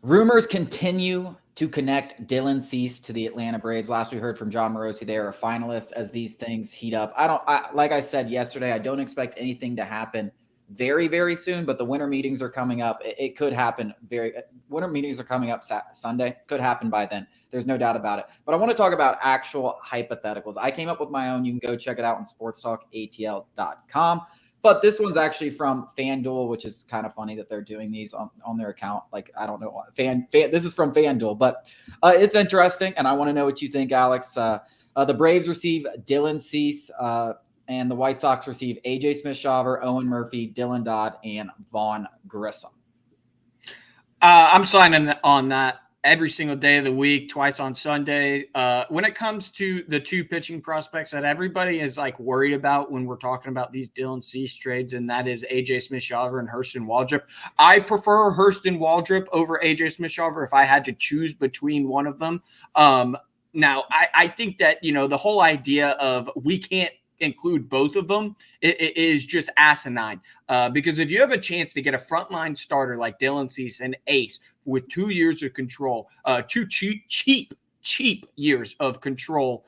Rumors continue to connect Dylan Cease to the Atlanta Braves. Last we heard from John Morosi, they are a finalist as these things heat up. Like I said yesterday, I don't expect anything to happen very, very soon, but the winter meetings are coming up. It could happen winter meetings are coming up Sunday. Could happen by then. There's no doubt about it. But I want to talk about actual hypotheticals. I came up with my own. You can go check it out on sportstalkatl.com. But this one's actually from FanDuel, which is kind of funny that they're doing these on their account. Like, I don't know what this is from FanDuel, but it's interesting. And I want to know what you think, Alex. The Braves receive Dylan Cease, and the White Sox receive AJ Smith-Shawver, Owen Murphy, Dylan Dodd, and Vaughn Grissom. I'm signing on that every single day of the week, twice on Sunday. When it comes to the two pitching prospects that everybody is like worried about when we're talking about these Dylan Cease trades, and that is AJ Smith-Shawver and Hurston Waldrop. I prefer Hurston Waldrop over AJ Smith-Shawver if I had to choose between one of them. Now, I think that, the whole idea of we can't include both of them it is just asinine, because if you have a chance to get a frontline starter like Dylan Cease, an ace with 2 years of control, two cheap years of control,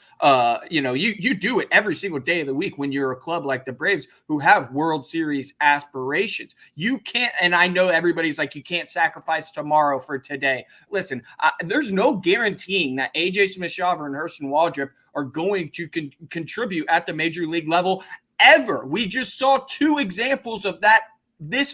you do it every single day of the week when you're a club like the Braves who have World Series aspirations. You can't, and I know everybody's like, you can't sacrifice tomorrow for today. Listen, there's no guaranteeing that AJ Smith-Shawver and Hurston Waldrop are going to contribute at the major league level ever. We just saw two examples of that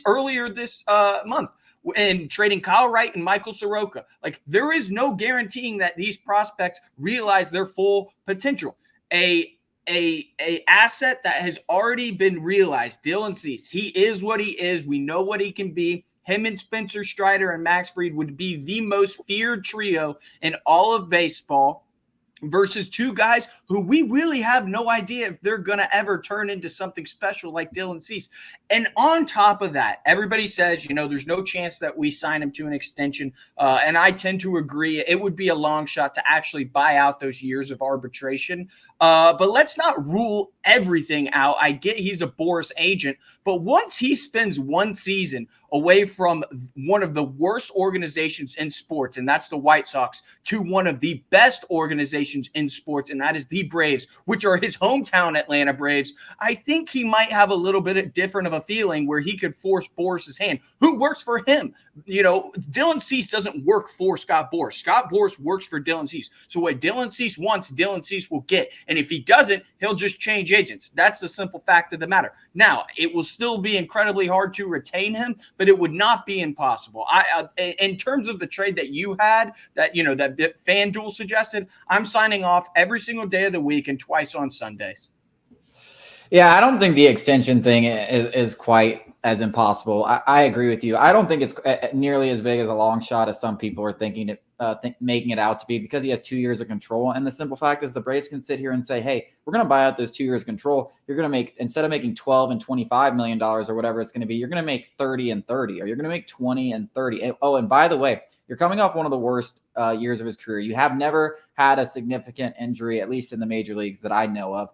earlier this month, and trading Kyle Wright and Michael Soroka. Like, there is no guaranteeing that these prospects realize their full potential. A asset that has already been realized, Dylan Cease, he is what he is. We know what he can be. Him and Spencer Strider and Max Fried would be the most feared trio in all of baseball, versus two guys who we really have no idea if they're going to ever turn into something special like Dylan Cease. And on top of that, everybody says, there's no chance that we sign him to an extension. And I tend to agree. It would be a long shot to actually buy out those years of arbitration. But let's not rule everything out. I get he's a Boris agent, but once he spends one season away from one of the worst organizations in sports, and that's the White Sox, to one of the best organizations in sports, and that is the Braves, which are his hometown Atlanta Braves, I think he might have a little bit different of a feeling where he could force Boris's hand, who works for him. Dylan Cease doesn't work for Scott Boras. Scott Boras works for Dylan Cease. So what Dylan Cease wants, Dylan Cease will get. And if he doesn't, he'll just change agents. That's the simple fact of the matter. Now, it will still be incredibly hard to retain him, but it would not be impossible. In terms of the trade that you had, that FanDuel suggested, I'm signing off every single day of the week and twice on Sundays. Yeah, I don't think the extension thing is quite as impossible. I agree with you. I don't think it's nearly as big as a long shot as some people are thinking making it out to be, because he has 2 years of control. And the simple fact is the Braves can sit here and say, hey, we're going to buy out those 2 years of control. You're going to make, instead of making $12 and $25 million or whatever it's going to be, you're going to make 30 and 30, or you're going to make 20 and 30. And by the way, you're coming off one of the worst years of his career. You have never had a significant injury, at least in the major leagues that I know of.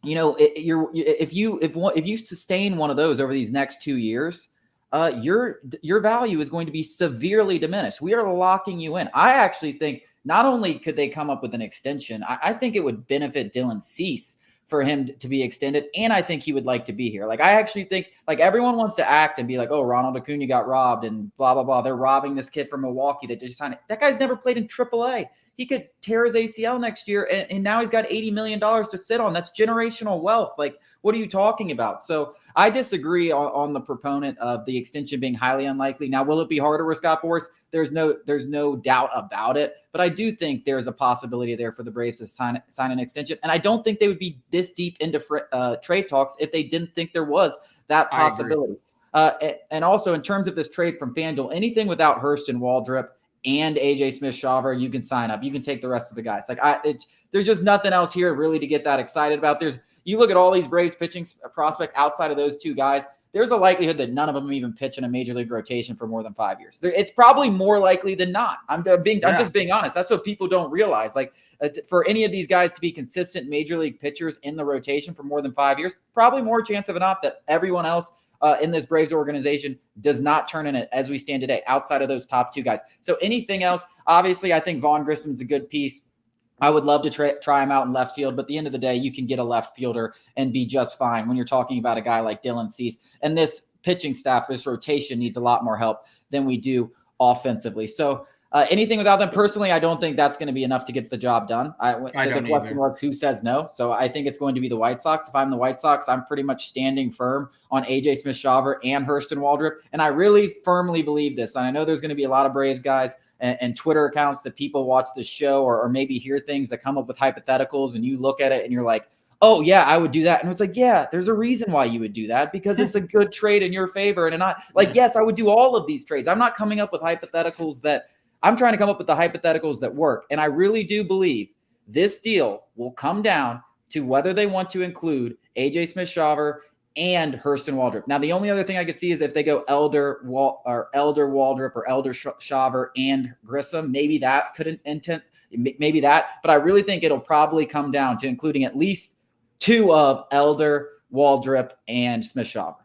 If you sustain one of those over these next 2 years, your value is going to be severely diminished. We are locking you in. I actually think not only could they come up with an extension, I think it would benefit Dylan Cease for him to be extended, and I think he would like to be here. Like, I actually think, like, everyone wants to act and be like, oh, Ronald Acuna got robbed and blah, blah, blah. They're robbing this kid from Milwaukee that just signed it. That guy's never played in AAA. He could tear his ACL next year, and now he's got $80 million to sit on. That's generational wealth. Like, what are you talking about? So I disagree on the proponent of the extension being highly unlikely. Now, will it be harder with Scott Boras? There's no doubt about it. But I do think there's a possibility there for the Braves to sign an extension. And I don't think they would be this deep into trade talks if they didn't think there was that possibility. And also, in terms of this trade from FanDuel, anything without Hurston Waldrop and AJ Smith-Shawver, you can sign up. You can take the rest of the guys. There's just nothing else here really to get that excited about. You look at all these Braves pitching prospect outside of those two guys, there's a likelihood that none of them even pitch in a major league rotation for more than 5 years. It's probably more likely than not. I'm just being honest. That's what people don't realize. Like, for any of these guys to be consistent major league pitchers in the rotation for more than 5 years, probably more chance of it not that everyone else in this Braves organization does not turn in it as we stand today, outside of those top two guys. So anything else, obviously, I think Vaughn Grisham's a good piece. I would love to try him out in left field, but at the end of the day, you can get a left fielder and be just fine when you're talking about a guy like Dylan Cease. And this pitching staff, this rotation needs a lot more help than we do offensively. So anything without them, personally, I don't think that's going to be enough to get the job done. The question was, who says no? So I think it's going to be the White Sox. If I'm the White Sox, I'm pretty much standing firm on A.J. Smith-Shawver and Hurston Waldrop. And I really firmly believe this. And I know there's going to be a lot of Braves guys and Twitter accounts that people watch this show or maybe hear things that come up with hypotheticals, and you look at it and you're like, oh, yeah, I would do that. And it's like, yeah, there's a reason why you would do that, because it's a good trade in your favor. And not like, yes, I would do all of these trades. I'm not coming up with hypotheticals that I'm trying to come up with the hypotheticals that work. And I really do believe this deal will come down to whether they want to include A.J. Smith-Shawver and Hurston Waldrop. Now, the only other thing I could see is if they go Elder Waldrop or Elder Shawver and Grissom, maybe that could maybe that. But I really think it'll probably come down to including at least two of Elder, Waldrop, and Smith-Shawver.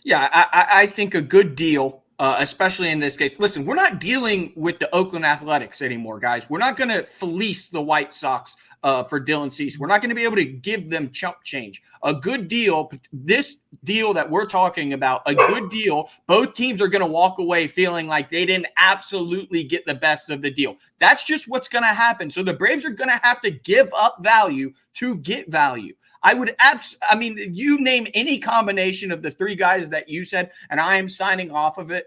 Yeah, I think a good deal. Especially in this case. Listen, we're not dealing with the Oakland Athletics anymore, guys. We're not going to fleece the White Sox for Dylan Cease. We're not going to be able to give them chump change. A good deal, this deal that we're talking about, a good deal, both teams are going to walk away feeling like they didn't absolutely get the best of the deal. That's just what's going to happen. So the Braves are going to have to give up value to get value. You name any combination of the three guys that you said, and I am signing off of it,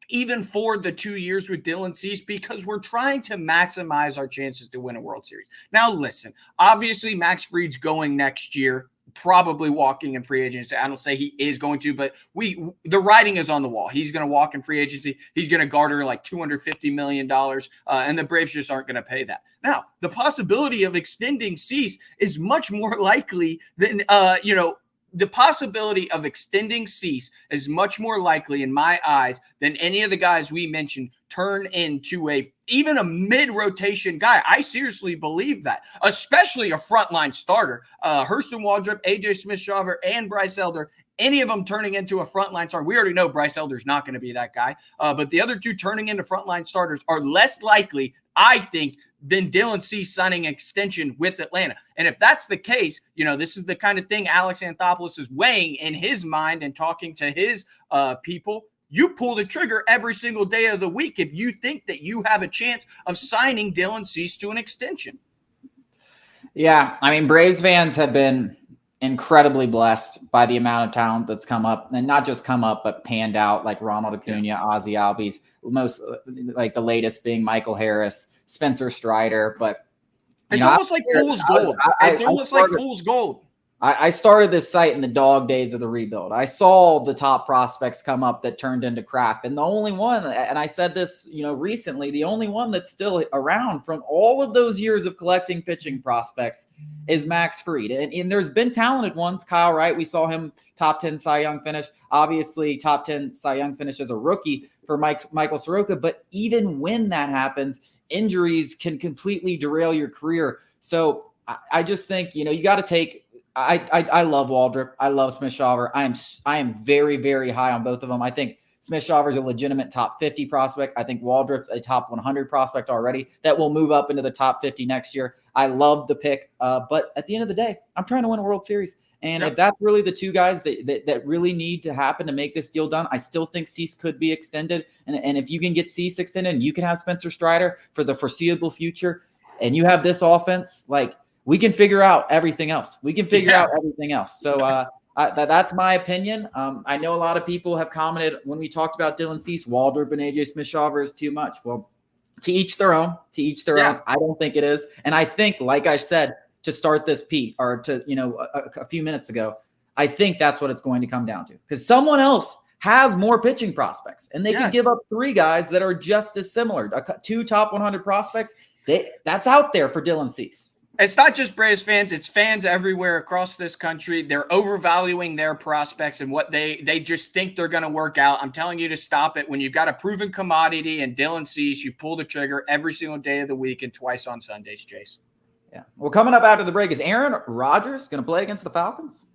even for the 2 years with Dylan Cease, because we're trying to maximize our chances to win a World Series. Now, listen, obviously Max Fried's going next year, probably walking in free agency. I don't say he is going to, but the writing is on the wall. He's going to walk in free agency. He's going to garner like $250 million, and the Braves just aren't going to pay that. Now, the possibility of extending Cease is much more likely than, the possibility of extending Cease is much more likely in my eyes than any of the guys we mentioned turn into even a mid-rotation guy. I seriously believe that, especially a frontline starter. Hurston Waldrop, A.J. Smith-Shawver, and Bryce Elder, any of them turning into a frontline starter. We already know Bryce Elder's not going to be that guy, but the other two turning into frontline starters are less likely, I think, than Dylan Cease signing an extension with Atlanta. And if that's the case, this is the kind of thing Alex Anthopoulos is weighing in his mind and talking to his people. You pull the trigger every single day of the week if you think that you have a chance of signing Dylan Cease to an extension. Yeah, Braves fans have been incredibly blessed by the amount of talent that's come up, and not just come up, but panned out, like Ronald Acuna, Ozzy Albies, most like the latest being Michael Harris, Spencer Strider. But it's almost like fool's gold. It's almost like fool's gold. I started this site in the dog days of the rebuild. I saw the top prospects come up that turned into crap. And the only one, and I said this, recently, the only one that's still around from all of those years of collecting pitching prospects is Max Fried. And there's been talented ones. Kyle Wright, we saw him top 10 Cy Young finish. Obviously, top 10 Cy Young finish as a rookie for Michael Soroka. But even when that happens, injuries can completely derail your career. So I just think, you got to take, I love Waldrop. I love Smith-Shawver. I am very, very high on both of them. I think Smith-Shawver is a legitimate top 50 prospect. I think Waldrop's a top 100 prospect already that will move up into the top 50 next year. I love the pick. But at the end of the day, I'm trying to win a World Series. And if that's really the two guys that really need to happen to make this deal done, I still think Cease could be extended. And if you can get Cease extended and you can have Spencer Strider for the foreseeable future, and you have this offense, we can figure out everything else. So that's my opinion. I know a lot of people have commented when we talked about Dylan Cease, Waldrop and A.J. Smith-Shawver is too much. Well, to each their own. own. I don't think it is. And I think, like I said, to start this piece, or to, a few minutes ago, I think that's what it's going to come down to, because someone else has more pitching prospects, and they can give up three guys that are just as similar. Two top 100 prospects. That's out there for Dylan Cease. It's not just Braves fans. It's fans everywhere across this country. They're overvaluing their prospects and what they just think they're going to work out. I'm telling you to stop it. When you've got a proven commodity and Dylan Cease, you pull the trigger every single day of the week and twice on Sundays, Chase. Yeah. Well, coming up after the break, is Aaron Rodgers going to play against the Falcons?